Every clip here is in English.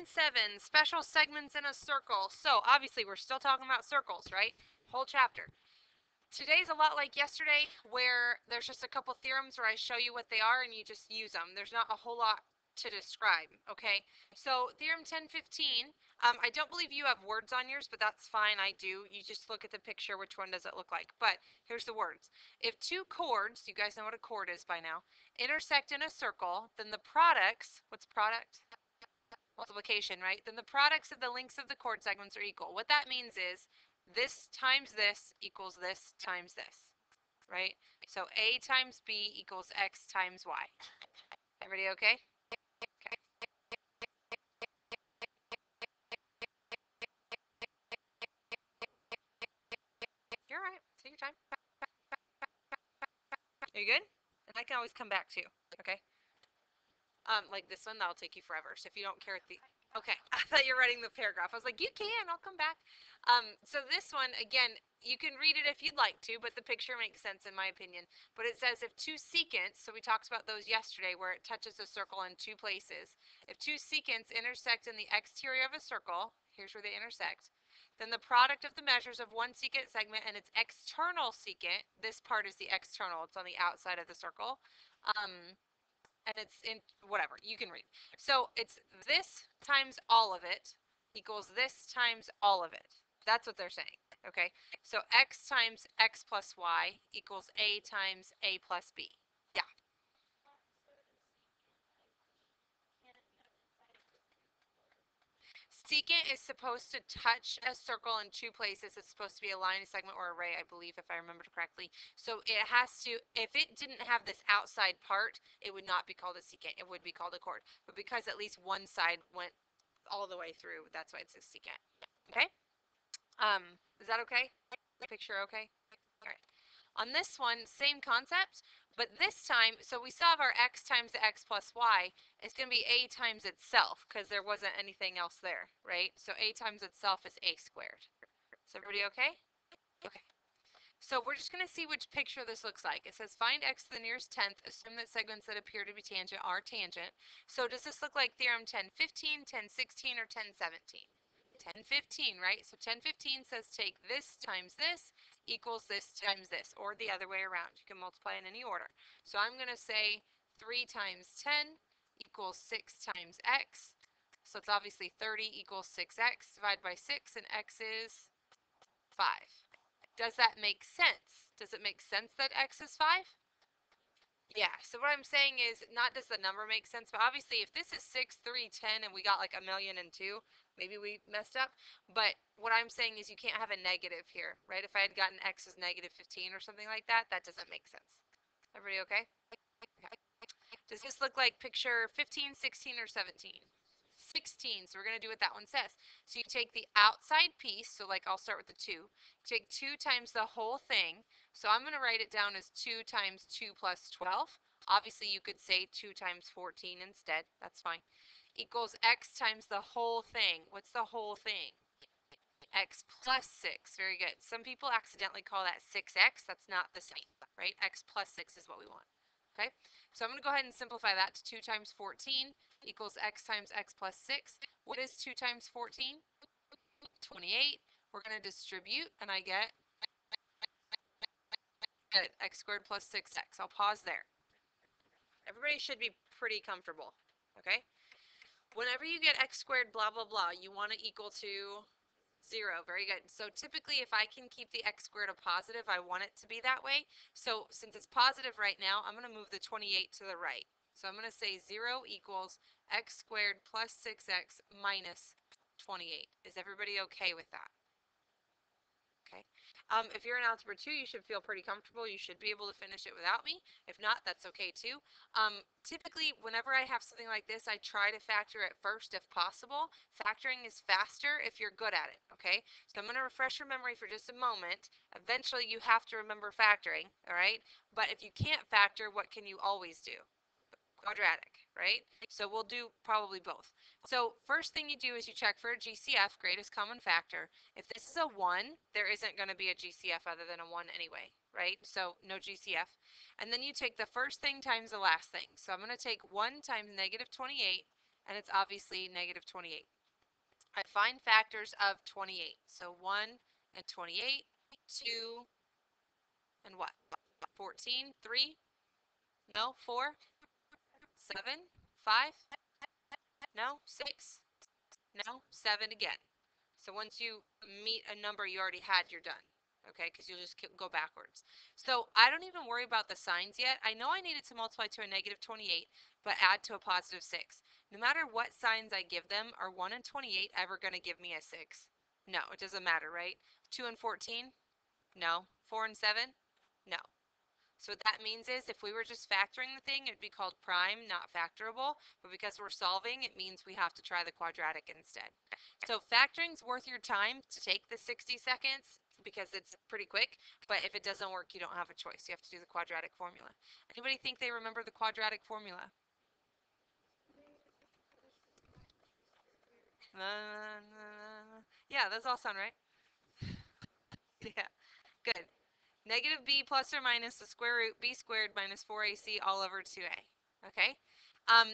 10.7, special segments in a circle. So obviously we're still talking about circles, right? Whole chapter. Today's a lot like yesterday, where there's just a couple theorems where I show you what they are and you just use them. There's not a whole lot to describe, okay? So theorem 10.15, I don't believe you have words on yours, but that's fine, I do. You just look at the picture, which one does it look like? But here's the words. If two chords, you guys know what a chord is by now, intersect in a circle, then the products, what's product? Multiplication, right? Then the products of the lengths of the chord segments are equal. What that means is this times this equals this times this, right? So A times B equals X times Y. Everybody okay? Okay. You're all right. Take your time. Are you good? And I can always come back too. Okay. Like this one, that'll take you forever. So if you don't care at the okay, I thought you were writing the paragraph. I was like, you can, I'll come back. So this one, again, you can read it if you'd like to, but the picture makes sense in my opinion. But it says if two secants, so we talked about those yesterday where it touches a circle in two places. If two secants intersect in the exterior of a circle, here's where they intersect, then the product of the measures of one secant segment and its external secant, this part is the external, it's on the outside of the circle, and it's in whatever, you can read. So it's this times all of it equals this times all of it. That's what they're saying, okay? So x times x plus y equals a times a plus b. Yeah. Secant is supposed to touch a circle in two places. It's supposed to be a line, a segment, or array, I believe, if I remember correctly. So it has to, if it didn't have this outside part, it would not be called a secant. It would be called a chord. But because at least one side went all the way through, that's why it's a secant. Okay? Is that okay? The picture okay? All right. On this one, same concept, but this time, so we still have our x times the x plus y. It's going to be a times itself because there wasn't anything else there, right? So a times itself is a squared. Is everybody okay? Okay. So we're just going to see which picture this looks like. It says find x to the nearest tenth, assume that segments that appear to be tangent are tangent. So does this look like theorem 10.15, 10.16, or 10.17? 10.15, right? So 10.15 says take this times this equals this times this, or the other way around. You can multiply in any order. So I'm going to say 3 times 10 equals 6 times x. So it's obviously 30 equals 6x divided by 6, and x is 5. Does that make sense? Does it make sense that x is 5? Yeah, so what I'm saying is not does the number make sense, but obviously if this is 6, 3, 10, and we got like 1,000,002, maybe we messed up. But what I'm saying is you can't have a negative here, right? If I had gotten x as negative 15 or something like that, that doesn't make sense. Everybody okay? Okay. Does this look like picture 15, 16, or 17? 16, so we're going to do what that one says. So you take the outside piece, so like I'll start with the 2, take 2 times the whole thing, so I'm going to write it down as 2 times 2 plus 12. Obviously you could say 2 times 14 instead, that's fine, equals x times the whole thing. What's the whole thing? X plus 6, very good. Some people accidentally call that 6x, that's not the same, right? X plus 6 is what we want. Okay, so I'm going to go ahead and simplify that to 2 times 14 equals x times x plus 6. What is 2 times 14? 28. We're going to distribute, and I get good, x squared plus 6x. I'll pause there. Everybody should be pretty comfortable, okay? Whenever you get x squared blah, blah, blah, you want to equal to 0. Very good. So typically if I can keep the x squared a positive, I want it to be that way. So since it's positive right now, I'm going to move the 28 to the right. So I'm going to say 0 equals x squared plus 6x minus 28. Is everybody okay with that? Okay. If you're in Algebra 2, you should feel pretty comfortable. You should be able to finish it without me. If not, that's okay too. Typically, whenever I have something like this, I try to factor it first if possible. Factoring is faster if you're good at it, okay? So I'm going to refresh your memory for just a moment. Eventually, you have to remember factoring, all right? But if you can't factor, what can you always do? Quadratic, right? So we'll do probably both. So first thing you do is you check for a GCF, greatest common factor. If this is a 1, there isn't going to be a GCF other than a 1 anyway, right? So no GCF. And then you take the first thing times the last thing. So I'm going to take 1 times negative 28 and it's obviously negative 28. I find factors of 28. So 1 and 28, 2 and what? 14, 3, no, 4, 7, 5, no, 6, no, 7 again. So once you meet a number you already had, you're done. Okay, because you'll just go backwards. So I don't even worry about the signs yet. I know I needed to multiply to a negative 28, but add to a positive 6. No matter what signs I give them, are 1 and 28 ever going to give me a 6? No, it doesn't matter, right? 2 and 14? No. 4 and 7? No. So what that means is if we were just factoring the thing, it'd be called prime, not factorable. But because we're solving, it means we have to try the quadratic instead. So factoring's worth your time to take the 60 seconds because it's pretty quick. But if it doesn't work, you don't have a choice. You have to do the quadratic formula. Anybody think they remember the quadratic formula? Yeah, those all sound right. Yeah, good. Negative b plus or minus the square root b squared minus 4ac all over 2a. Okay?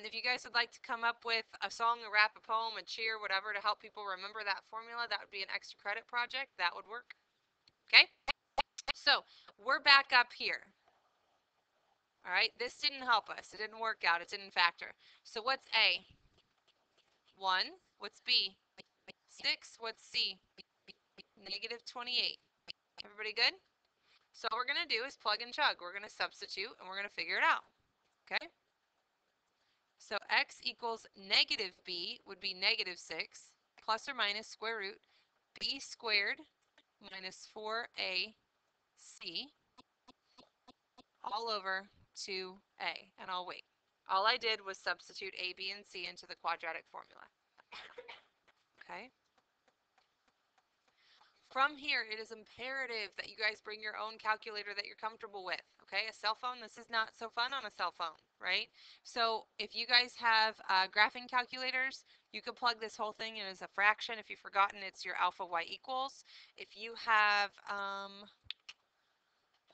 If you guys would like to come up with a song, a rap, a poem, a cheer, whatever to help people remember that formula, that would be an extra credit project. That would work. Okay? So we're back up here. All right? This didn't help us. It didn't work out. It didn't factor. So what's A? 1. What's B? 6. What's C? Negative 28. Everybody good? So all we're going to do is plug and chug. We're going to substitute, and we're going to figure it out. Okay? So x equals negative b would be negative 6 plus or minus square root b squared minus 4ac all over 2a. And I'll wait. All I did was substitute a, b, and c into the quadratic formula. Okay? From here, it is imperative that you guys bring your own calculator that you're comfortable with. Okay, a cell phone, this is not so fun on a cell phone, right? So if you guys have graphing calculators, you could plug this whole thing in as a fraction. If you've forgotten, it's your alpha y equals. If you have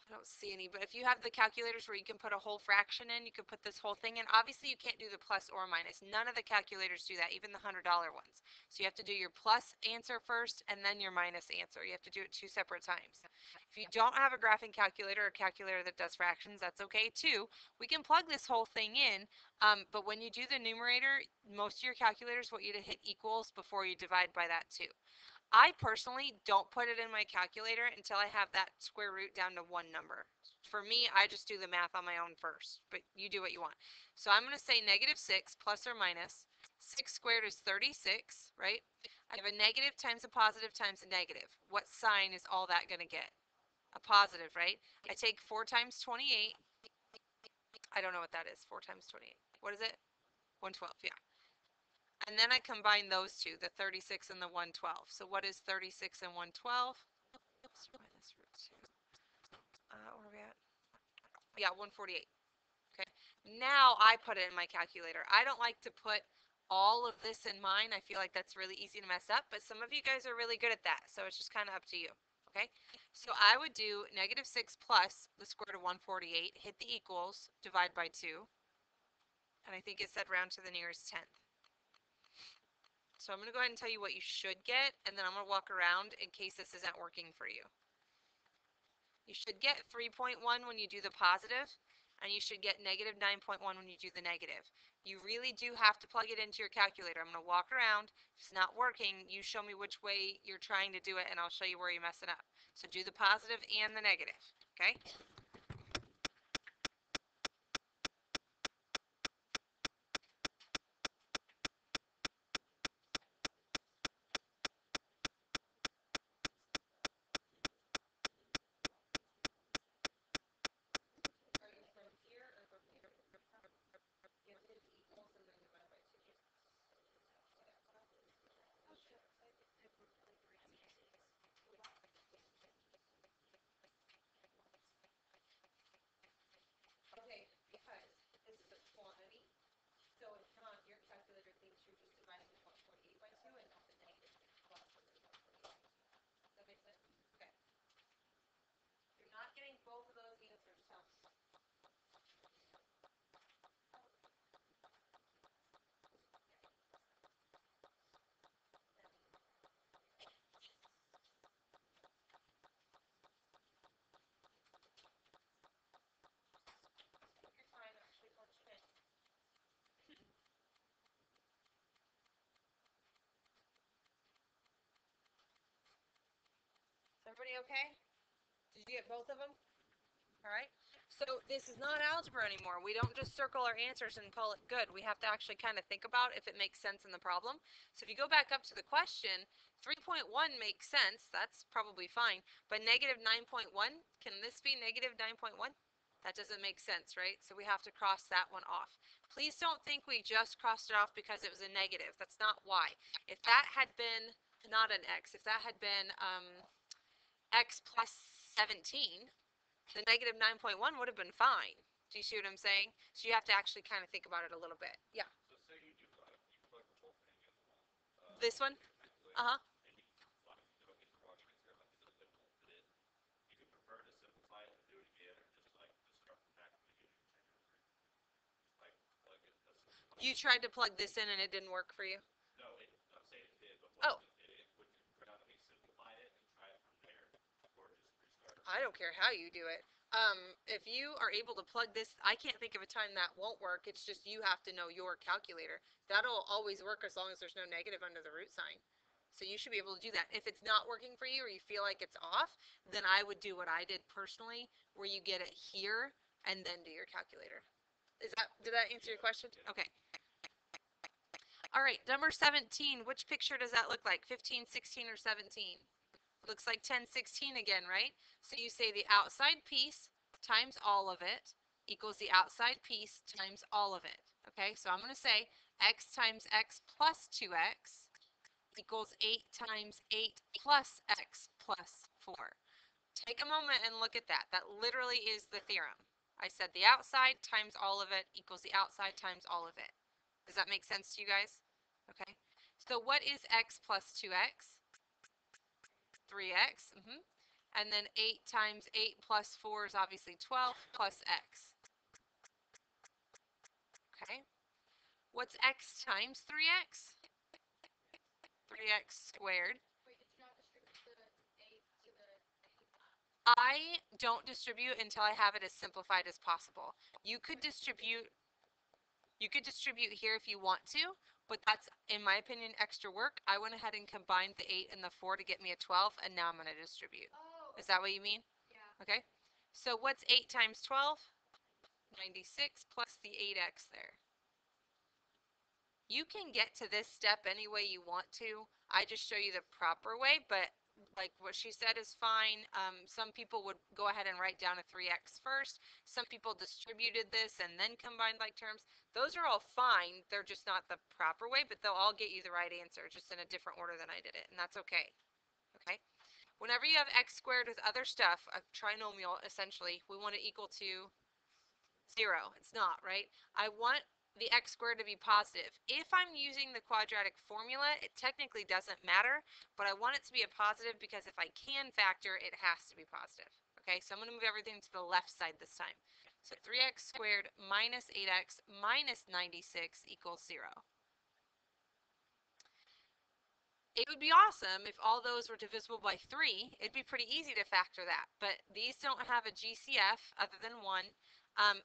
I don't see any, but if you have the calculators where you can put a whole fraction in, you could put this whole thing in. Obviously, you can't do the plus or minus. None of the calculators do that, even the $100 ones. So you have to do your plus answer first and then your minus answer. You have to do it 2 separate times. If you don't have a graphing calculator or a calculator that does fractions, that's okay too. We can plug this whole thing in, but when you do the numerator, most of your calculators want you to hit equals before you divide by that too. I personally don't put it in my calculator until I have that square root down to one number. For me, I just do the math on my own first, but you do what you want. So I'm going to say negative 6 plus or minus 6 squared is 36, right? I have a negative times a positive times a negative. What sign is all that going to get? A positive, right? I take 4 times 28. I don't know what that is. 4 times 28. What is it? 112, yeah. And then I combine those two, the 36 and the 112. So what is 36 and 112? Minus root 2. Where are we at? Yeah, 148. Okay. Now I put it in my calculator. I don't like to put all of this in mine. I feel like that's really easy to mess up, but some of you guys are really good at that. So it's just kind of up to you. Okay. So I would do negative 6 plus the square root of 148, hit the equals, divide by 2. And I think it said round to the nearest tenth. So I'm going to go ahead and tell you what you should get, and then I'm going to walk around in case this isn't working for you. You should get 3.1 when you do the positive, and you should get negative 9.1 when you do the negative. You really do have to plug it into your calculator. I'm going to walk around. If it's not working, you show me which way you're trying to do it, and I'll show you where you're messing up. So do the positive and the negative, okay? Everybody okay? Did you get both of them? All right. So this is not algebra anymore. We don't just circle our answers and call it good. We have to actually kind of think about if it makes sense in the problem. So if you go back up to the question, 3.1 makes sense. That's probably fine. But negative 9.1, can this be negative 9.1? That doesn't make sense, right? So we have to cross that one off. Please don't think we just crossed it off because it was a negative. That's not why. If that had been not an x, if that had been x plus 17, the negative 9.1 would have been fine. Do you see what I'm saying? So you have to actually kind of think about it a little bit. Yeah. So say you do you plug the whole thing in This one? Uh-huh. and you simplify it, you don't get the quadratic theorem, like it's a simple fit. You could prefer to simplify it and do it again, or just like just start from back to the beginning and check everything. Just like plug it. You tried to plug this in and it didn't work for you? No, I'm saying it did, but Oh. would you rather me simplify it and try it from there, or just restart? I don't care how you do it. If you are able to plug this, I can't think of a time that won't work. It's just you have to know your calculator. That'll always work as long as there's no negative under the root sign. So you should be able to do that. If it's not working for you or you feel like it's off, then I would do what I did personally, where you get it here and then do your calculator. Did that answer your question? Okay. All right, number 17. Which picture does that look like? 15, 16, or 17? Looks like 10, 16 again, right? So you say the outside piece times all of it equals the outside piece times all of it. Okay, so I'm going to say x times x plus 2x equals 8 times 8 plus x plus 4. Take a moment and look at that. That literally is the theorem. I said the outside times all of it equals the outside times all of it. Does that make sense to you guys? Okay. So what is x plus 2x? 3x. And then 8 times 8 plus 4 is obviously 12 plus x. Okay. What's x times 3x? 3x squared. Wait, did you not distribute the 8 to the 8? I don't distribute until I have it as simplified as possible. You could distribute here if you want to, but that's, in my opinion, extra work. I went ahead and combined the 8 and the 4 to get me a 12, and now I'm going to distribute. Oh. Is that what you mean? Yeah. Okay. So what's 8 times 12? 96 plus the 8x there. You can get to this step any way you want to. I just show you the proper way, but like what she said is fine. Some people would go ahead and write down a 3x first. Some people distributed this and then combined like terms. Those are all fine. They're just not the proper way, but they'll all get you the right answer, just in a different order than I did it, and that's okay. Okay? Whenever you have x squared with other stuff, a trinomial essentially, we want it equal to 0. It's not, right? I want the x squared to be positive. If I'm using the quadratic formula, it technically doesn't matter, but I want it to be a positive because if I can factor, it has to be positive. Okay, so I'm going to move everything to the left side this time. So 3x squared minus 8x minus 96 equals 0. It would be awesome if all those were divisible by 3. It'd be pretty easy to factor that, but these don't have a GCF other than 1,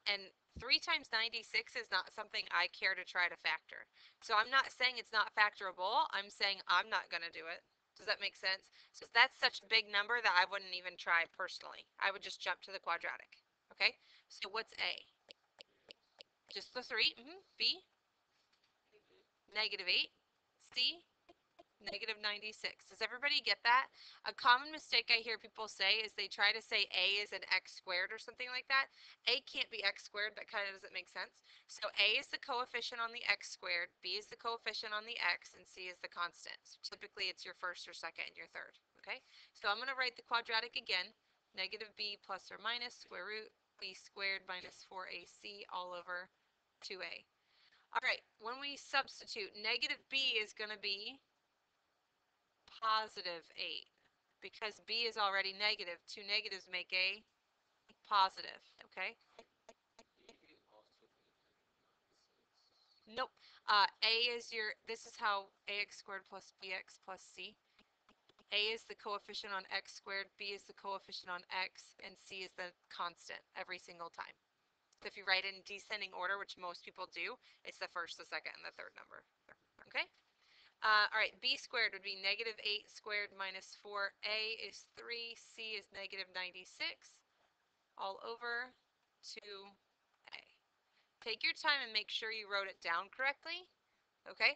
and 3 times 96 is not something I care to try to factor. So I'm not saying it's not factorable, I'm saying I'm not going to do it. Does that make sense? So that's such a big number that I wouldn't even try personally. I would just jump to the quadratic. Okay, so what's A? Just the 3. B? Negative 8. C? Negative 96. Does everybody get that? A common mistake I hear people say is they try to say a is an x squared or something like that. A can't be x squared. That kind of doesn't make sense. So a is the coefficient on the x squared, b is the coefficient on the x, and c is the constant. So typically it's your first or second and your third. Okay? So I'm going to write the quadratic again. Negative b plus or minus square root b squared minus 4ac all over 2a. All right, when we substitute, negative b is going to be positive 8 because b is already negative. Two negatives make a positive, okay? Nope. A is this is how ax squared plus bx plus c. A is the coefficient on x squared, b is the coefficient on x, and c is the constant every single time. So if you write in descending order, which most people do, it's the first, the second, and the third number. Okay? All right, b squared would be negative 8 squared minus 4a is 3, c is negative 96, all over 2a. Take your time and make sure you wrote it down correctly, okay?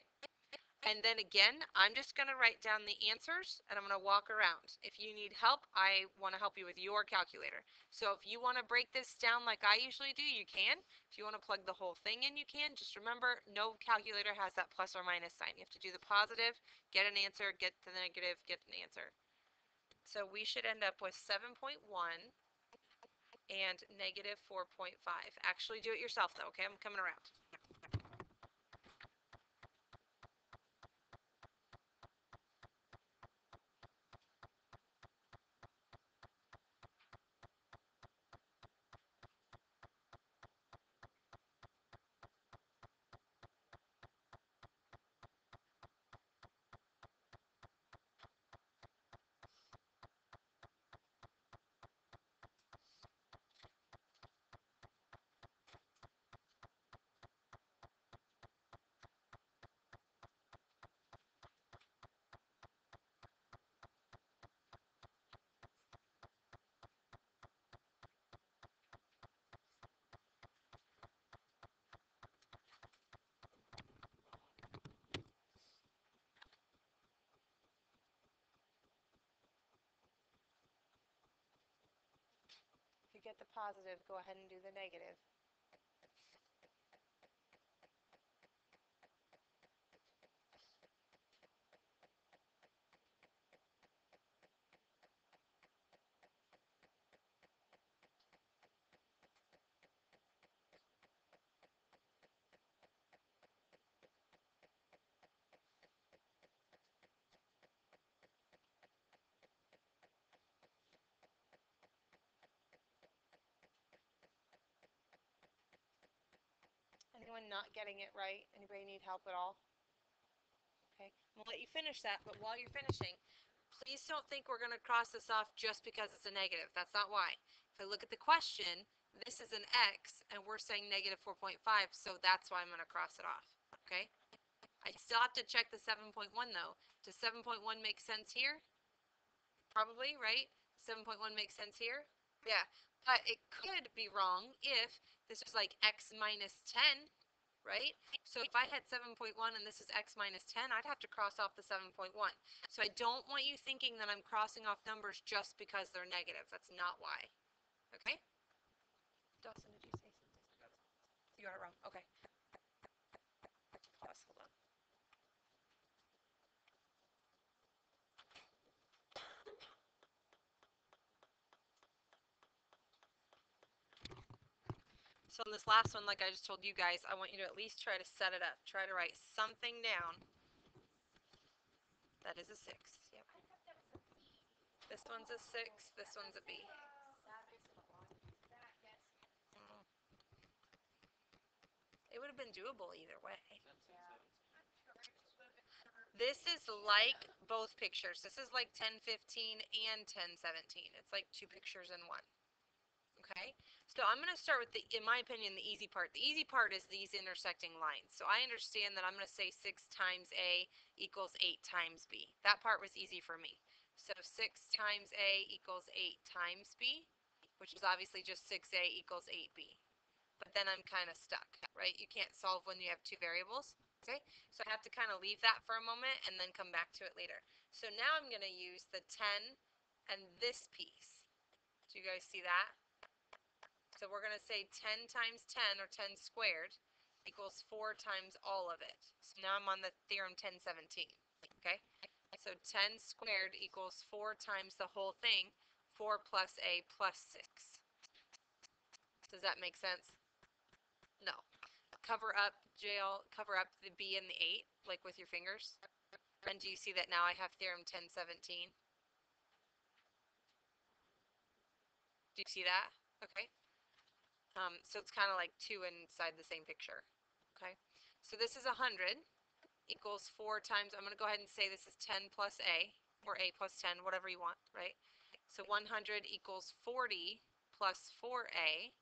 And then again, I'm just going to write down the answers and I'm going to walk around. If you need help, I want to help you with your calculator. So if you want to break this down like I usually do, you can. If you want to plug the whole thing in, you can. Just remember, no calculator has that plus or minus sign. You have to do the positive, get an answer, get the negative, get an answer. So we should end up with 7.1 and negative 4.5. Actually do it yourself though, okay? I'm coming around. If you get the positive, go ahead and do the negative. Anyone not getting it right? Anybody need help at all? Okay, I'm going to let you finish that, but while you're finishing, please don't think we're going to cross this off just because it's a negative. That's not why. If I look at the question, this is an x, and we're saying negative 4.5, so that's why I'm going to cross it off. Okay? I still have to check the 7.1 though. Does 7.1 make sense here? Probably, right? 7.1 makes sense here? Yeah, but it could be wrong if this was like x minus 10, right? So if I had 7.1 and this is x minus 10, I'd have to cross off the 7.1. So I don't want you thinking that I'm crossing off numbers just because they're negative. That's not why. Okay? Dawson, did you say something? You got it wrong. Okay. Pause. Hold on. So in this last one, like I just told you guys, I want you to at least try to set it up. Try to write something down. That is a 6. Yep. This one's a 6. This one's a B. It would have been doable either way. This is like both pictures. This is like 1015 and 1017. It's like two pictures in one. Okay, so I'm going to start with the, in my opinion, the easy part. The easy part is these intersecting lines. So I understand that I'm going to say 6 times A equals 8 times B. That part was easy for me. So 6 times A equals 8 times B, which is obviously just 6A equals 8B. But then I'm kind of stuck, right? You can't solve when you have two variables. Okay, so I have to kind of leave that for a moment and then come back to it later. So now I'm going to use the 10 and this piece. Do you guys see that? So we're going to say 10 times 10, or 10 squared, equals 4 times all of it. So now I'm on the theorem 1017. Okay? So 10 squared equals 4 times the whole thing, 4 plus A plus 6. Does that make sense? No. Cover up, JL, cover up the B and the 8, like with your fingers. And do you see that now I have theorem 1017? Do you see that? Okay. So it's kind of like two inside the same picture. Okay. So this is 100 equals 4 times, I'm going to go ahead and say this is 10 plus A, or A plus 10, whatever you want, right? So 100 equals 40 plus 4A.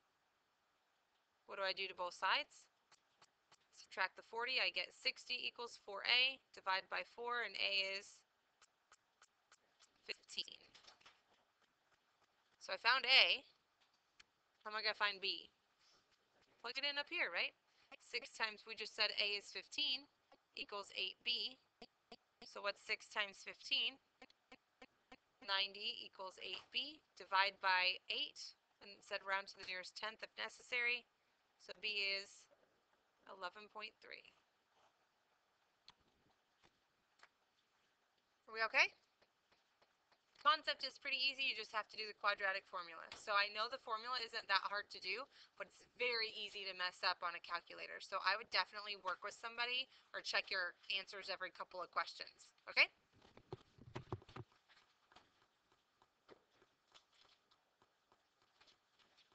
What do I do to both sides? Subtract the 40, I get 60 equals 4a. Divide by 4, and a is 15. So I found a. How am I going to find b? Plug it in up here, right? 6 times, we just said a is 15, equals 8b. So what's 6 times 15? 90 equals 8b. Divide by 8, and it said round to the nearest tenth if necessary. So b is 11.3. Are we okay? Concept is pretty easy. You just have to do the quadratic formula. So I know the formula isn't that hard to do, but it's very easy to mess up on a calculator. So I would definitely work with somebody or check your answers every couple of questions. Okay?